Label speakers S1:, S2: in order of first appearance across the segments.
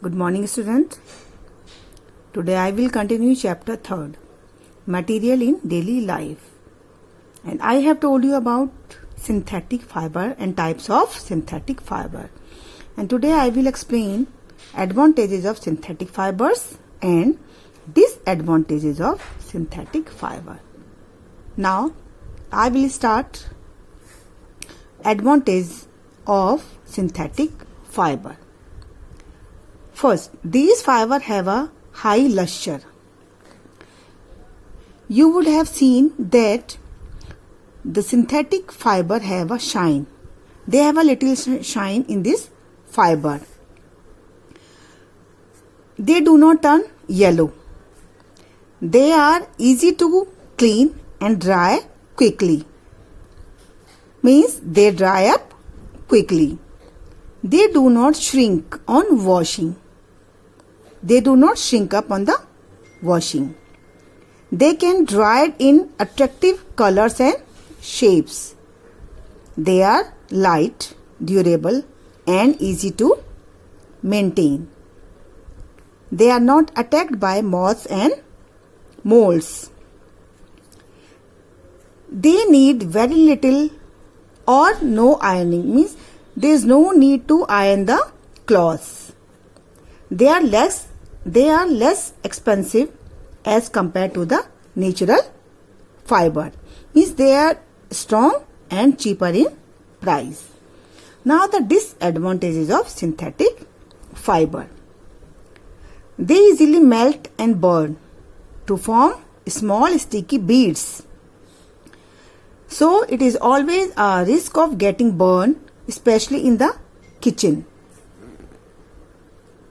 S1: Good morning, student. Today I will continue chapter 3rd, Material in Daily Life. And I have told you about synthetic fiber and types of synthetic fiber. And today I will explain advantages of synthetic fibers and disadvantages of synthetic fiber. Now I will start advantage of synthetic fiber. First, these fibers have a high luster. You would have seen that the synthetic fiber have a shine. They have a little shine in this fiber. They do not turn yellow. They are easy to clean and dry quickly. Means they dry up quickly. They do not shrink on washing. They do not shrink up on the washing. They can dry in attractive colors and shapes. They are light, durable and easy to maintain. They are not attacked by moths and molds. They need very little or no ironing. Means there is no need to iron the cloths. They are less expensive as compared to the natural fiber. Means they are strong and cheaper in price. Now the disadvantages of synthetic fiber. They easily melt and burn to form small sticky beads. So it is always a risk of getting burned, especially in the kitchen.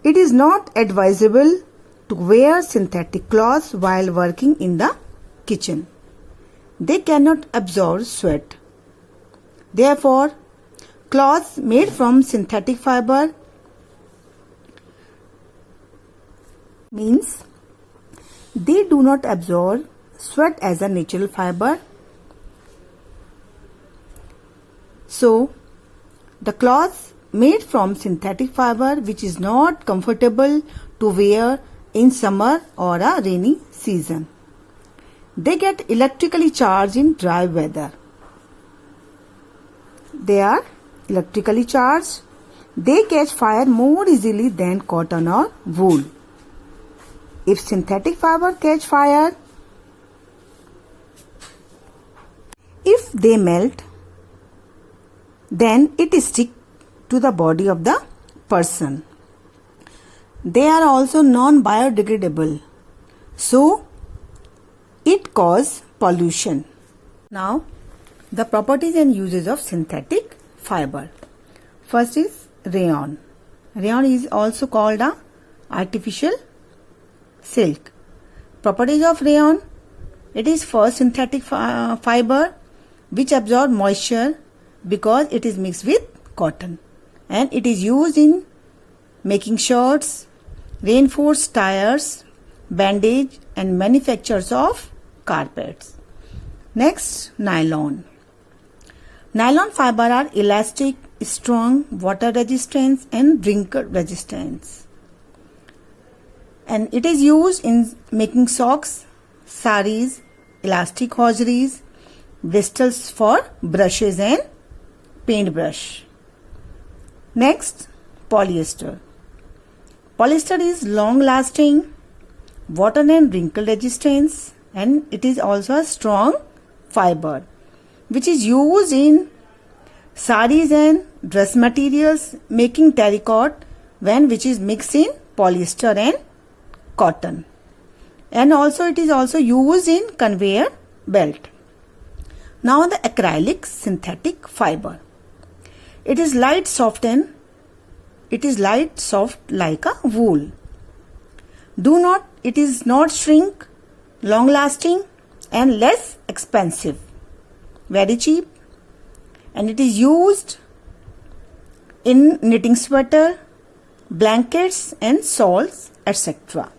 S1: It is not advisable to wear synthetic cloths while working in the kitchen. They cannot absorb sweat. Therefore, cloths made from synthetic fiber means they do not absorb sweat as a natural fiber. So, the cloths made from synthetic fiber which is not comfortable to wear in summer or a rainy season. They get electrically charged in dry weather. They are electrically charged. They catch fire more easily than cotton or wool. If synthetic fiber catch fire, if they melt, then it sticks to the body of the person. They are also non-biodegradable, so it causes pollution. Now, the properties and uses of synthetic fiber. First is rayon. Rayon is also called a artificial silk. Properties of rayon. It is first synthetic fiber which absorb moisture because it is mixed with cotton, and it is used in making shirts, reinforced tires, bandage and manufactures of carpets. Next, nylon. Nylon fiber are elastic, strong, water resistant and wrinkle resistant, and it is used in making socks, saris, elastic hosieries, bristles for brushes and paintbrush. Next, polyester. Polyester is long lasting, water and wrinkle resistance, and it is also a strong fiber which is used in saris and dress materials, making terracotta which is mixed in polyester and cotton, and also it is also used in conveyor belt. Now the acrylic synthetic fiber. It is light, soft like a wool. It is not shrink, long lasting and less expensive. Very cheap, and it is used in knitting sweater, blankets and shawls, etc.